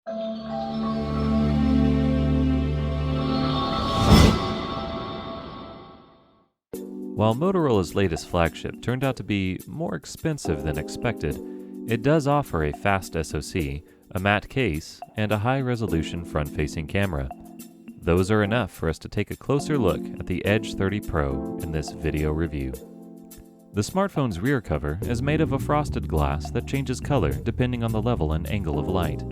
While Motorola's latest flagship turned out to be more expensive than expected, it does offer a fast SoC, a matte case, and a high-resolution front-facing camera. Those are enough for us to take a closer look at the Edge 30 Pro in this video review. The smartphone's rear cover is made of a frosted glass that changes color depending on the level and angle of light.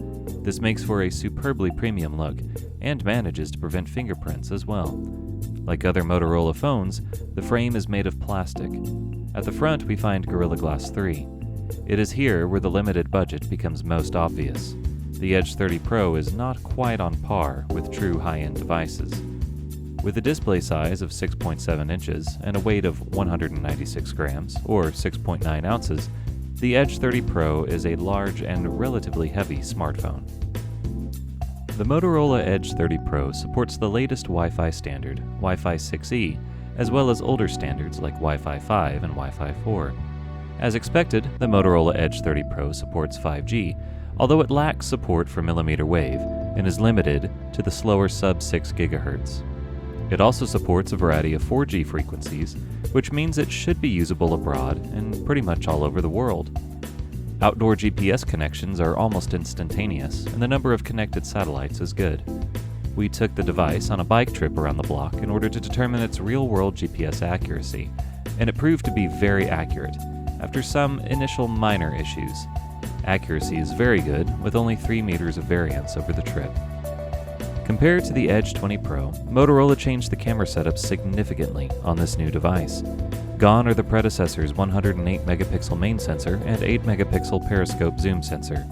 This makes for a superbly premium look and manages to prevent fingerprints as well. Like other Motorola phones, the frame is made of plastic. At the front we find Gorilla Glass 3. It is here where the limited budget becomes most obvious. The Edge 30 Pro is not quite on par with true high-end devices. With a display size of 6.7 inches and a weight of 196 grams, or 6.9 ounces, the Edge 30 Pro is a large and relatively heavy smartphone. The Motorola Edge 30 Pro supports the latest Wi-Fi standard, Wi-Fi 6E, as well as older standards like Wi-Fi 5 and Wi-Fi 4. As expected, the Motorola Edge 30 Pro supports 5G, although it lacks support for millimeter wave and is limited to the slower sub-6 GHz. It also supports a variety of 4G frequencies, which means it should be usable abroad and pretty much all over the world. Outdoor GPS connections are almost instantaneous, and the number of connected satellites is good. We took the device on a bike trip around the block in order to determine its real-world GPS accuracy, and it proved to be very accurate, after some initial minor issues. Accuracy is very good, with only 3 meters of variance over the trip. Compared to the Edge 20 Pro, Motorola changed the camera setup significantly on this new device. Gone are the predecessor's 108 megapixel main sensor and 8 megapixel periscope zoom sensor.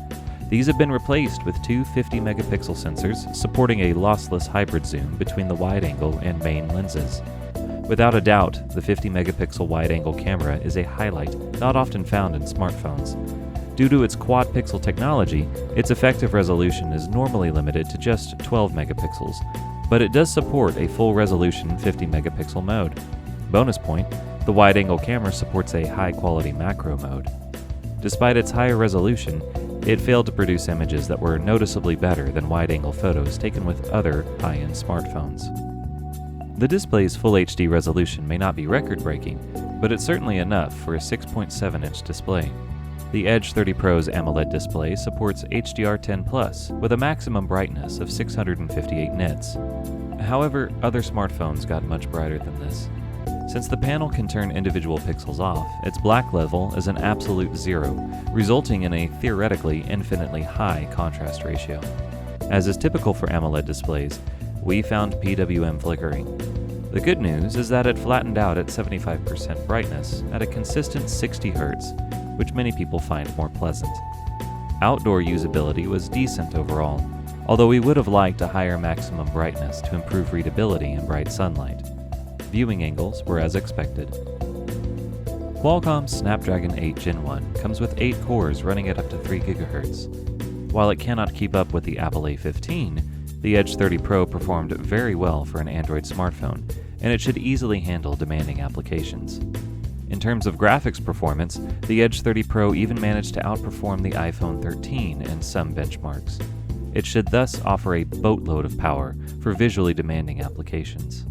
These have been replaced with two 50 megapixel sensors supporting a lossless hybrid zoom between the wide-angle and main lenses. Without a doubt, the 50 megapixel wide-angle camera is a highlight not often found in smartphones. Due to its quad-pixel technology, its effective resolution is normally limited to just 12 megapixels, but it does support a full-resolution 50 megapixel mode. Bonus point, the wide-angle camera supports a high-quality macro mode. Despite its higher resolution, it failed to produce images that were noticeably better than wide-angle photos taken with other high-end smartphones. The display's Full HD resolution may not be record-breaking, but it's certainly enough for a 6.7-inch display. The Edge 30 Pro's AMOLED display supports HDR10+ with a maximum brightness of 658 nits. However, other smartphones got much brighter than this. Since the panel can turn individual pixels off, its black level is an absolute 0, resulting in a theoretically infinitely high contrast ratio. As is typical for AMOLED displays, we found PWM flickering. The good news is that it flattened out at 75% brightness at a consistent 60 Hz, which many people find more pleasant. Outdoor usability was decent overall, although we would have liked a higher maximum brightness to improve readability in bright sunlight. Viewing angles were as expected. Qualcomm's Snapdragon 8 Gen 1 comes with 8 cores running at up to 3 GHz. While it cannot keep up with the Apple A15, the Edge 30 Pro performed very well for an Android smartphone, and it should easily handle demanding applications. In terms of graphics performance, the Edge 30 Pro even managed to outperform the iPhone 13 in some benchmarks. It should thus offer a boatload of power for visually demanding applications.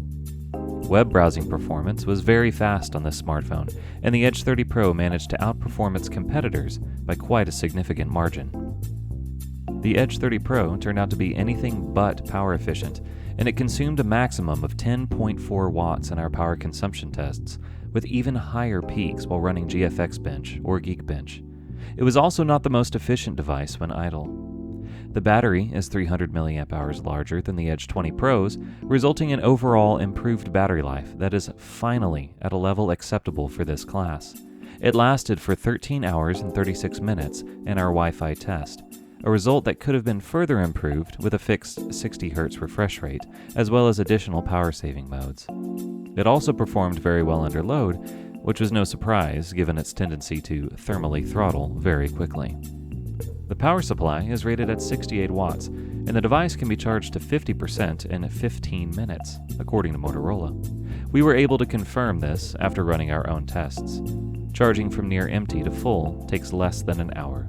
Web browsing performance was very fast on this smartphone, and the Edge 30 Pro managed to outperform its competitors by quite a significant margin. The Edge 30 Pro turned out to be anything but power efficient, and it consumed a maximum of 10.4 watts in our power consumption tests, with even higher peaks while running GFX Bench or Geekbench. It was also not the most efficient device when idle. The battery is 300 mAh larger than the Edge 20 Pro's, resulting in overall improved battery life that is finally at a level acceptable for this class. It lasted for 13 hours and 36 minutes in our Wi-Fi test, a result that could have been further improved with a fixed 60 Hz refresh rate, as well as additional power-saving modes. It also performed very well under load, which was no surprise given its tendency to thermally throttle very quickly. The power supply is rated at 68 watts, and the device can be charged to 50% in 15 minutes, according to Motorola. We were able to confirm this after running our own tests. Charging from near empty to full takes less than an hour.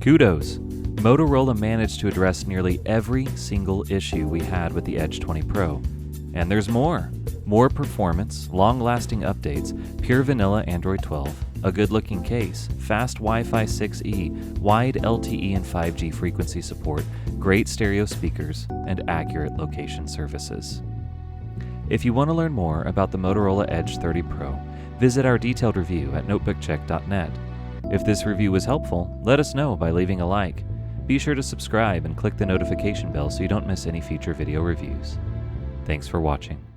Kudos! Motorola managed to address nearly every single issue we had with the Edge 20 Pro. And there's more. More performance, long-lasting updates, pure vanilla Android 12, a good-looking case, fast Wi-Fi 6E, wide LTE and 5G frequency support, great stereo speakers, and accurate location services. If you want to learn more about the Motorola Edge 30 Pro, visit our detailed review at notebookcheck.net. If this review was helpful, let us know by leaving a like. Be sure to subscribe and click the notification bell so you don't miss any future video reviews. Thanks for watching.